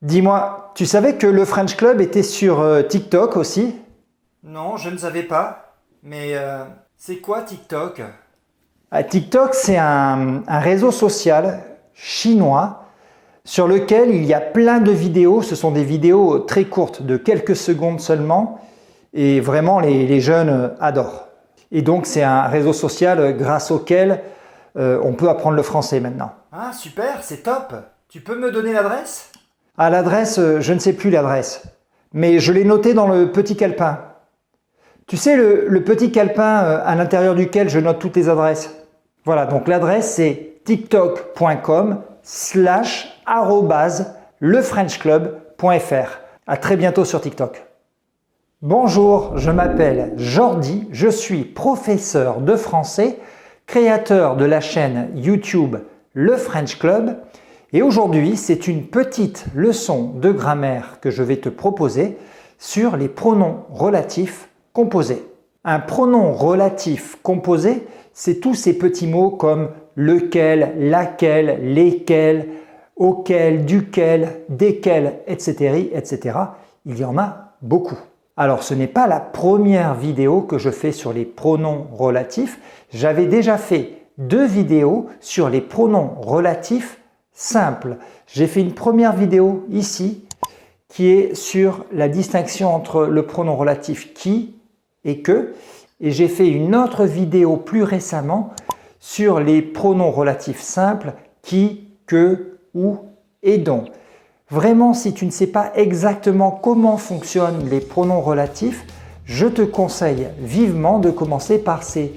Dis-moi, tu savais que le French Club était sur TikTok aussi? Non, je ne savais pas. Mais c'est quoi TikTok? TikTok, c'est un réseau social chinois sur lequel il y a plein de vidéos. Ce sont des vidéos très courtes, de quelques secondes seulement. Et vraiment, les jeunes adorent. Et donc, c'est un réseau social grâce auquel on peut apprendre le français maintenant. Ah, super, c'est top. Tu peux me donner l'adresse? Ah, l'adresse, je ne sais plus l'adresse. Mais je l'ai noté dans le petit calepin. Tu sais, le petit calepin à l'intérieur duquel je note toutes les adresses. Voilà, donc l'adresse c'est tiktok.com/lefrenchclub.fr. À très bientôt sur TikTok. Bonjour, je m'appelle Jordi, je suis professeur de français, créateur de la chaîne YouTube Le French Club. Et aujourd'hui, c'est une petite leçon de grammaire que je vais te proposer sur les pronoms relatifs composés. Un pronom relatif composé, c'est tous ces petits mots comme lequel, laquelle, lesquels, auquel, duquel, desquels, etc., etc. Il y en a beaucoup. Alors, ce n'est pas la première vidéo que je fais sur les pronoms relatifs. J'avais déjà fait 2 vidéos sur les pronoms relatifs simples. J'ai fait une première vidéo ici qui est sur la distinction entre le pronom relatif qui et que. Et j'ai fait une autre vidéo plus récemment sur les pronoms relatifs simples qui, que, où et dont. Vraiment, si tu ne sais pas exactement comment fonctionnent les pronoms relatifs, je te conseille vivement de commencer par ces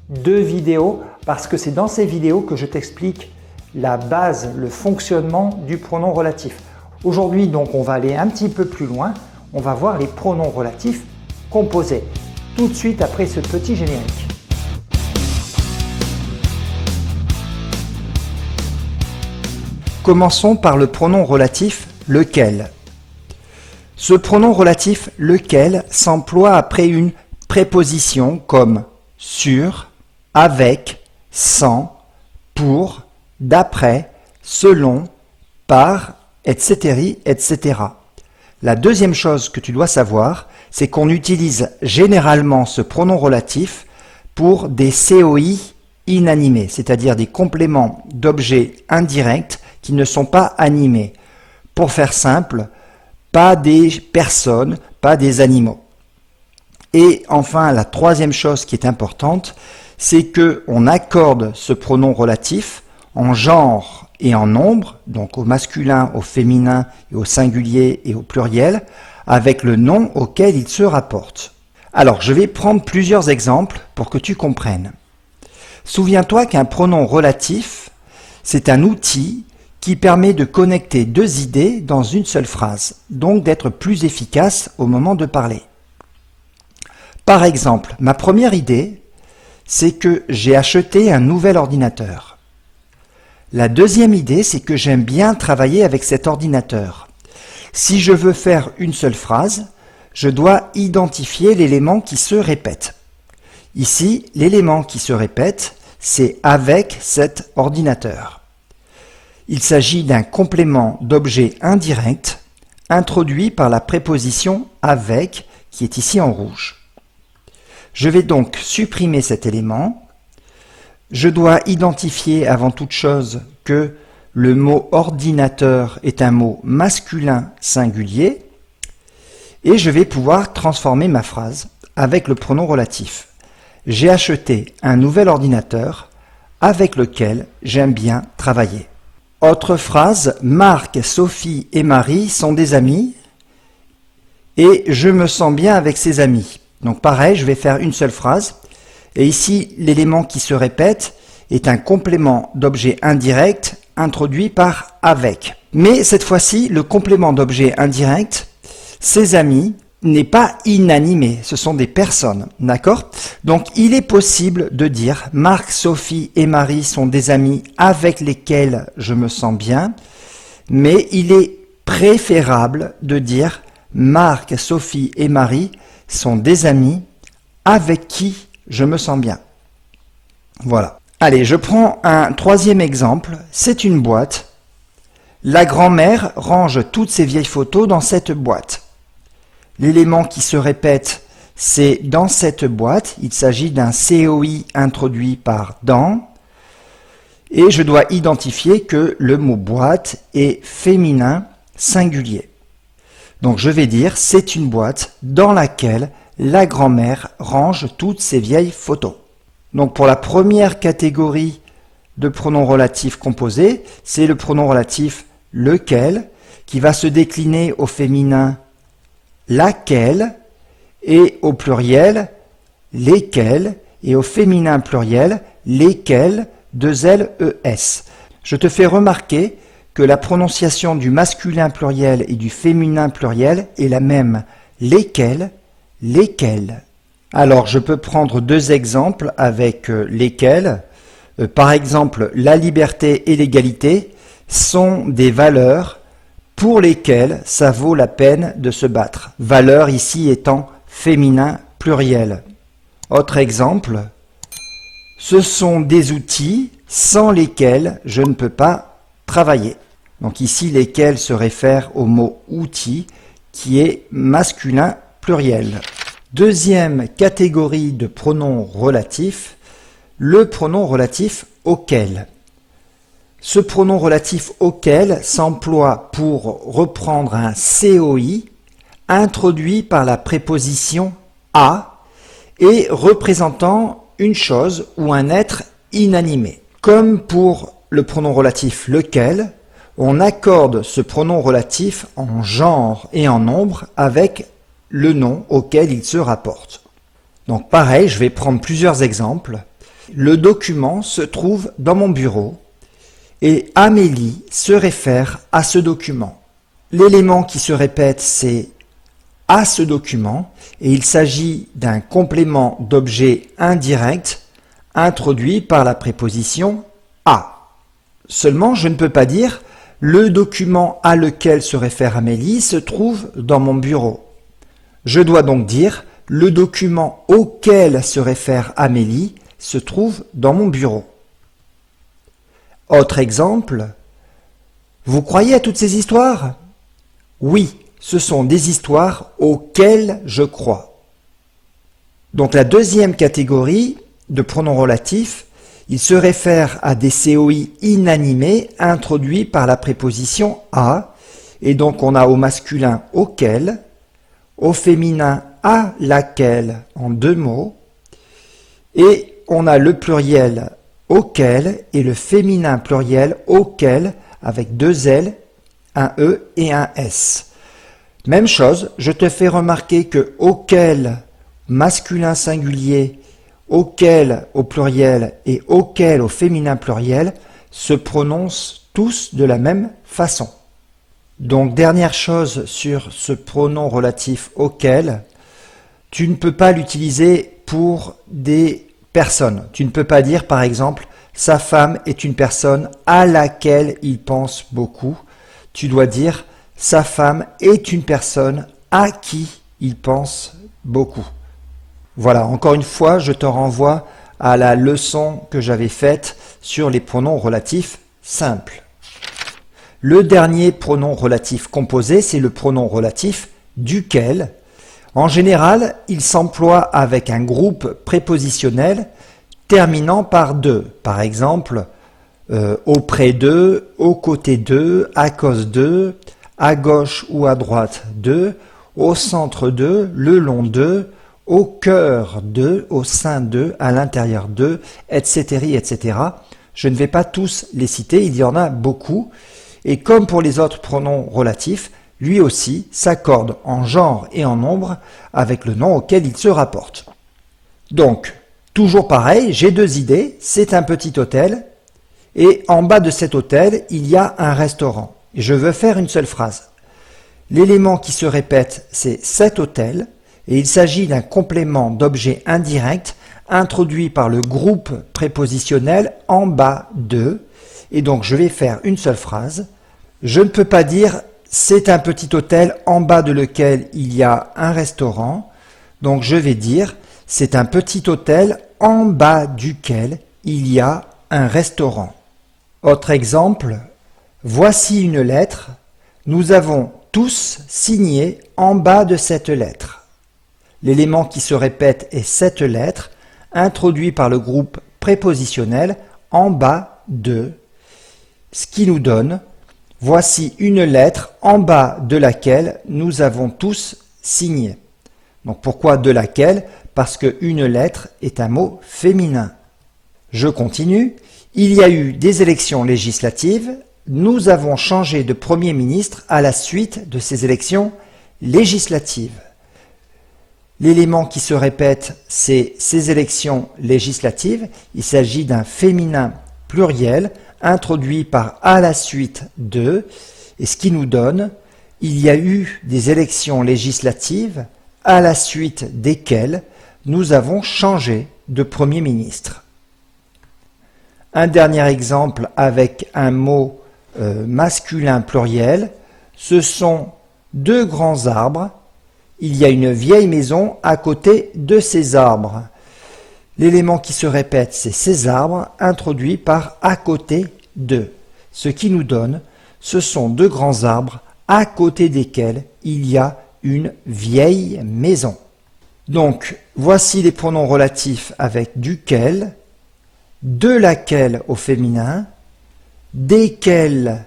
2 vidéos parce que c'est dans ces vidéos que je t'explique la base, le fonctionnement du pronom relatif. Aujourd'hui, donc, on va aller un petit peu plus loin. On va voir les pronoms relatifs composés. Tout de suite après ce petit générique. Commençons par le pronom relatif lequel. Ce pronom relatif lequel s'emploie après une préposition comme sur, avec, sans, pour, d'après, selon, par, etc., etc. La deuxième chose que tu dois savoir, c'est qu'on utilise généralement ce pronom relatif pour des COI inanimés, c'est-à-dire des compléments d'objets indirects qui ne sont pas animés. Pour faire simple, pas des personnes, pas des animaux. Et enfin, la troisième chose qui est importante, c'est qu'on accorde ce pronom relatif en genre et en nombre, donc au masculin, au féminin, et au singulier et au pluriel, avec le nom auquel il se rapporte. Alors, je vais prendre plusieurs exemples pour que tu comprennes. Souviens-toi qu'un pronom relatif, c'est un outil qui permet de connecter 2 idées dans une seule phrase, donc d'être plus efficace au moment de parler. Par exemple, ma première idée, c'est que j'ai acheté un nouvel ordinateur. La deuxième idée, c'est que j'aime bien travailler avec cet ordinateur. Si je veux faire une seule phrase, je dois identifier l'élément qui se répète. Ici, l'élément qui se répète, c'est avec cet ordinateur. Il s'agit d'un complément d'objet indirect introduit par la préposition avec qui est ici en rouge. Je vais donc supprimer cet élément. Je dois identifier avant toute chose que le mot ordinateur est un mot masculin singulier et je vais pouvoir transformer ma phrase avec le pronom relatif. J'ai acheté un nouvel ordinateur avec lequel j'aime bien travailler. Autre phrase, Marc, Sophie et Marie sont des amis et je me sens bien avec ces amis. Donc pareil, je vais faire une seule phrase et ici l'élément qui se répète est un complément d'objet indirect introduit par avec. Mais cette fois-ci, le complément d'objet indirect, ces amis, n'est pas inanimé, ce sont des personnes, d'accord? Donc il est possible de dire Marc, Sophie et Marie sont des amis avec lesquels je me sens bien, mais il est préférable de dire Marc, Sophie et Marie sont des amis avec qui je me sens bien. Voilà. Allez, je prends un troisième exemple, c'est une boîte. La grand-mère range toutes ses vieilles photos dans cette boîte. L'élément qui se répète, c'est dans cette boîte. Il s'agit d'un COI introduit par dans. Et je dois identifier que le mot boîte est féminin singulier. Donc je vais dire c'est une boîte dans laquelle la grand-mère range toutes ses vieilles photos. Donc pour la première catégorie de pronoms relatifs composés, c'est le pronom relatif lequel qui va se décliner au féminin laquelle et au pluriel lesquels et au féminin pluriel lesquels, deux L, E, S. Je te fais remarquer que la prononciation du masculin pluriel et du féminin pluriel est la même. Lesquels, lesquels. Alors je peux prendre deux exemples avec lesquels. Par exemple, la liberté et l'égalité sont des valeurs pour lesquelles ça vaut la peine de se battre. Valeur ici étant féminin pluriel. Autre exemple, ce sont des outils sans lesquels je ne peux pas travailler. Donc ici, lesquels se réfèrent au mot outil qui est masculin pluriel. Deuxième catégorie de pronoms relatifs, le pronom relatif auquel. Ce pronom relatif auquel s'emploie pour reprendre un COI introduit par la préposition à et représentant une chose ou un être inanimé. Comme pour le pronom relatif lequel, on accorde ce pronom relatif en genre et en nombre avec le nom auquel il se rapporte. Donc pareil, je vais prendre plusieurs exemples. Le document se trouve dans mon bureau et Amélie se réfère à ce document. L'élément qui se répète, c'est à ce document et il s'agit d'un complément d'objet indirect introduit par la préposition à. Seulement, je ne peux pas dire le document à lequel se réfère Amélie se trouve dans mon bureau. Je dois donc dire le document auquel se réfère Amélie se trouve dans mon bureau. Autre exemple, vous croyez à toutes ces histoires? Oui, ce sont des histoires auxquelles je crois. Donc la deuxième catégorie de pronoms relatifs, il se réfère à des COI inanimés introduits par la préposition à, et donc on a au masculin auquel, au féminin à laquelle en deux mots, et on a le pluriel auquel et le féminin pluriel auquel avec deux L, un E et un S. Même chose, je te fais remarquer que auquel masculin singulier, auquel au pluriel et auquel au féminin pluriel se prononcent tous de la même façon. Donc dernière chose sur ce pronom relatif auquel, tu ne peux pas l'utiliser pour des personnes. Tu ne peux pas dire par exemple sa femme est une personne à laquelle il pense beaucoup. Tu dois dire sa femme est une personne à qui il pense beaucoup. Voilà, encore une fois, je te renvoie à la leçon que j'avais faite sur les pronoms relatifs simples. Le dernier pronom relatif composé, c'est le pronom relatif duquel. En général, il s'emploie avec un groupe prépositionnel terminant par de. Par exemple, auprès de, aux côtés de, à cause de, à gauche ou à droite de, au centre de, le long de, au cœur de, au sein de, à l'intérieur de, etc., etc. Je ne vais pas tous les citer, il y en a beaucoup. Et comme pour les autres pronoms relatifs, lui aussi s'accorde en genre et en nombre avec le nom auquel il se rapporte. Donc, toujours pareil, j'ai deux idées, c'est un petit hôtel, et en bas de cet hôtel, il y a un restaurant. Et je veux faire une seule phrase. L'élément qui se répète, c'est cet hôtel, et il s'agit d'un complément d'objet indirect introduit par le groupe prépositionnel en bas de, et donc je vais faire une seule phrase. Je ne peux pas dire c'est un petit hôtel en bas de lequel il y a un restaurant, donc je vais dire c'est un petit hôtel en bas duquel il y a un restaurant. Autre exemple, Voici une lettre. Nous avons tous signé en bas de cette lettre. L'élément qui se répète est cette lettre, introduit par le groupe prépositionnel en bas de, ce qui nous donne « Voici une lettre en bas de laquelle nous avons tous signé ». Donc pourquoi de laquelle? Parce qu'une lettre est un mot féminin. Je continue. Il y a eu des élections législatives. Nous avons changé de Premier ministre à la suite de ces élections législatives. L'élément qui se répète, c'est ces élections législatives. Il s'agit d'un féminin pluriel introduit par à la suite de, et ce qui nous donne, il y a eu des élections législatives à la suite desquelles nous avons changé de Premier ministre. Un dernier exemple avec un mot masculin pluriel, ce sont deux grands arbres. Il y a une vieille maison à côté de ces arbres. L'élément qui se répète, c'est ces arbres, introduit par à côté de. Ce qui nous donne, ce sont deux grands arbres à côté desquels il y a une vieille maison. Donc, voici les pronoms relatifs avec duquel, de laquelle au féminin, desquels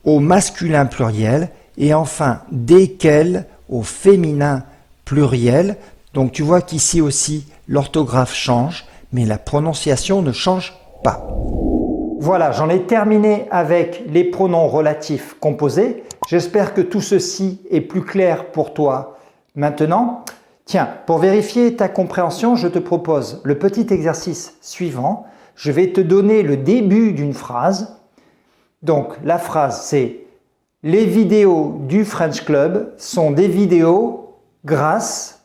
au masculin pluriel et enfin desquels au féminin pluriel. Donc tu vois qu'ici aussi l'orthographe change, mais la prononciation ne change pas. Voilà, j'en ai terminé avec les pronoms relatifs composés. J'espère que tout ceci est plus clair pour toi maintenant. Tiens, pour vérifier ta compréhension, je te propose le petit exercice suivant. Je vais te donner le début d'une phrase. Donc la phrase c'est « Les vidéos du French Club sont des vidéos grâce »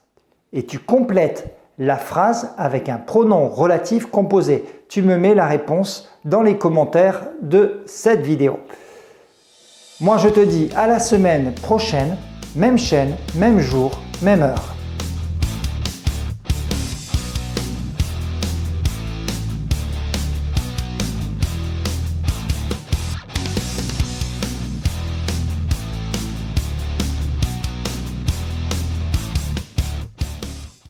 et tu complètes la phrase avec un pronom relatif composé. Tu me mets la réponse dans les commentaires de cette vidéo. Moi je te dis à la semaine prochaine, même chaîne, même jour, même heure.